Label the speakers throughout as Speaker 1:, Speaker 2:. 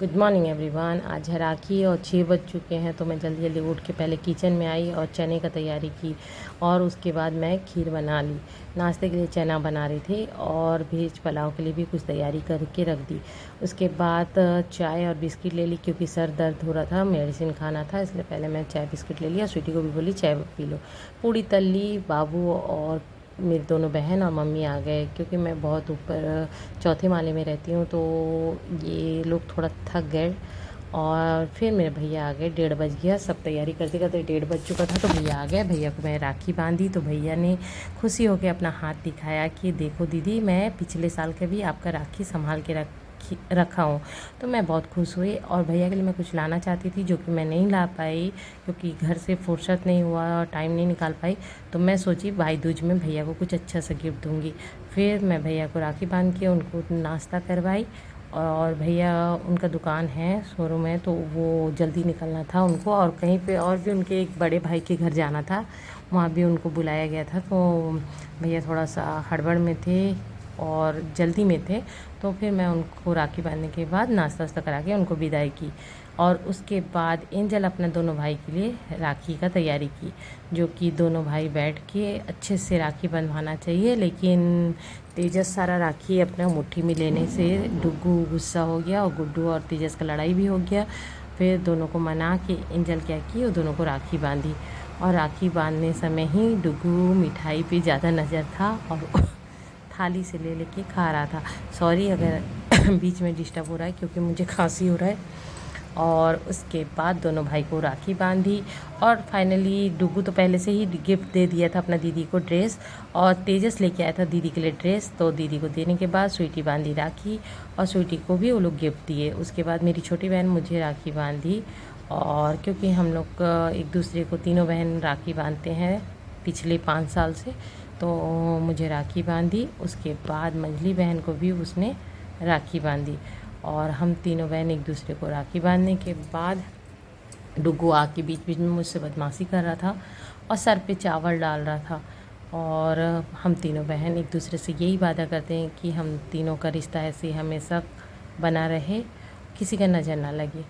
Speaker 1: Good morning everyone. आज है राखी और 6 बज चुके हैं, तो मैं जल्दी जल्दी उठ के पहले किचन में आई और चने का तैयारी की और उसके बाद मैं खीर बना ली। नाश्ते के लिए चना बना रही थी और वेज पुलाव के लिए भी कुछ तैयारी करके रख दी। उसके बाद चाय और बिस्किट ले ली क्योंकि सर दर्द हो रहा था, मेडिसिन खाना था, इसलिए पहले मैं चाय बिस्किट ले लिया। स्वीटी को भी बोली चाय पी लो। पूड़ी तल ली। बाबू और मेरी दोनों बहन और मम्मी आ गए क्योंकि मैं बहुत ऊपर चौथे माले में रहती हूँ, तो ये लोग थोड़ा थक गए। और फिर मेरे भैया आ गए। 1:30 बज गया। सब तैयारी करते करते 1:30 बज चुका था, तो भैया आ गए। भैया को मैं राखी बांधी तो भैया ने खुशी होकर अपना हाथ दिखाया कि देखो दीदी, मैं पिछले साल का भी आपका राखी संभाल के रखा हूँ। तो मैं बहुत खुश हुई और भैया के लिए मैं कुछ लाना चाहती थी जो कि मैं नहीं ला पाई क्योंकि घर से फुर्सत नहीं हुआ और टाइम नहीं निकाल पाई। तो मैं सोची भाई दूज में भैया को कुछ अच्छा सा गिफ्ट दूँगी। फिर मैं भैया को राखी बांध के उनको नाश्ता करवाई। और भैया उनका दुकान है, शोरूम है, तो वो जल्दी निकलना था उनको और कहीं पे और भी उनके एक बड़े भाई के घर जाना था, वहाँ भी उनको बुलाया गया था। तो भैया थोड़ा सा हड़बड़ में थे और जल्दी में थे। तो फिर मैं उनको राखी बांधने के बाद नाश्ता वास्ता करा के उनको विदाई की और उसके बाद एंजल अपने दोनों भाई के लिए राखी का तैयारी की, जो कि दोनों भाई बैठ के अच्छे से राखी बंधवाना चाहिए। लेकिन तेजस सारा राखी अपने मुट्ठी में लेने से डुग्गू गुस्सा हो गया और गुड्डू और तेजस का लड़ाई भी हो गया। फिर दोनों को मना के एंजल क्या की, वो दोनों को राखी बांधी और राखी बांधने समय ही डुग्गू मिठाई पे ज़्यादा नज़र था और थाली से ले लेके खा रहा था। सॉरी अगर बीच में डिस्टर्ब हो रहा है क्योंकि मुझे खांसी हो रहा है। और उसके बाद दोनों भाई को राखी बांधी और फाइनली डुग्गू तो पहले से ही गिफ्ट दे दिया था अपना दीदी को ड्रेस, और तेजस लेके आया था दीदी के लिए ड्रेस। तो दीदी को देने के बाद स्वीटी बांधी राखी और स्वीटी को भी वो लोग गिफ्ट दिए। उसके बाद मेरी छोटी बहन मुझे राखी बांधी और क्योंकि हम लोग एक दूसरे को तीनों बहन राखी बांधते हैं पिछले 5 साल से, तो मुझे राखी बांधी। उसके बाद मंजली बहन को भी उसने राखी बांधी और हम तीनों बहन एक दूसरे को राखी बांधने के बाद डुग्गू आके बीच बीच में मुझसे बदमाशी कर रहा था और सर पे चावल डाल रहा था। और हम तीनों बहन एक दूसरे से यही वादा करते हैं कि हम तीनों का रिश्ता ऐसे हमेशा बना रहे, किसी का नज़र ना लगे।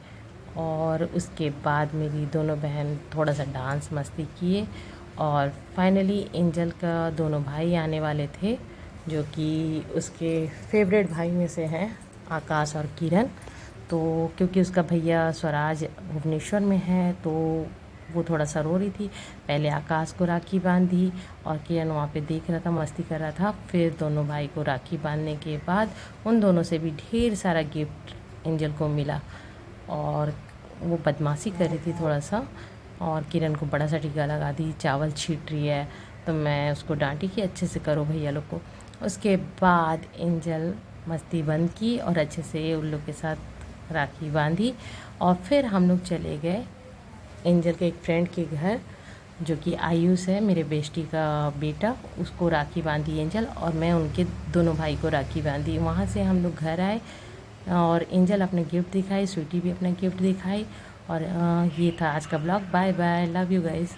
Speaker 1: और उसके बाद मेरी दोनों बहन थोड़ा सा डांस मस्ती किए और फाइनली एंजल का दोनों भाई आने वाले थे, जो कि उसके फेवरेट भाई में से हैं आकाश और किरण। तो क्योंकि उसका भैया स्वराज भुवनेश्वर में है, तो वो थोड़ा सा रो रही थी। पहले आकाश को राखी बांधी और किरण वहाँ पे देख रहा था, मस्ती कर रहा था। फिर दोनों भाई को राखी बांधने के बाद उन दोनों से भी ढेर सारा गिफ्ट एंजल को मिला और वो बदमाशी कर रही थी थोड़ा सा और किरण को बड़ा सा टीका लगा दी, चावल छीट रही है। तो मैं उसको डांटी कि अच्छे से करो भैया लोग को। उसके बाद एंजल मस्ती बंद की और अच्छे से उन लोग के साथ राखी बांधी और फिर हम लोग चले गए एंजल के एक फ्रेंड के घर, जो कि आयुष है, मेरे बेस्टी का बेटा। उसको राखी बांधी एंजल और मैं उनके दोनों भाई को राखी बांधी। वहाँ से हम लोग घर आए और एंजल अपने गिफ्ट दिखाई, स्वीटी भी अपना गिफ्ट दिखाई। और ये था आज का blog. Bye bye, love you guys.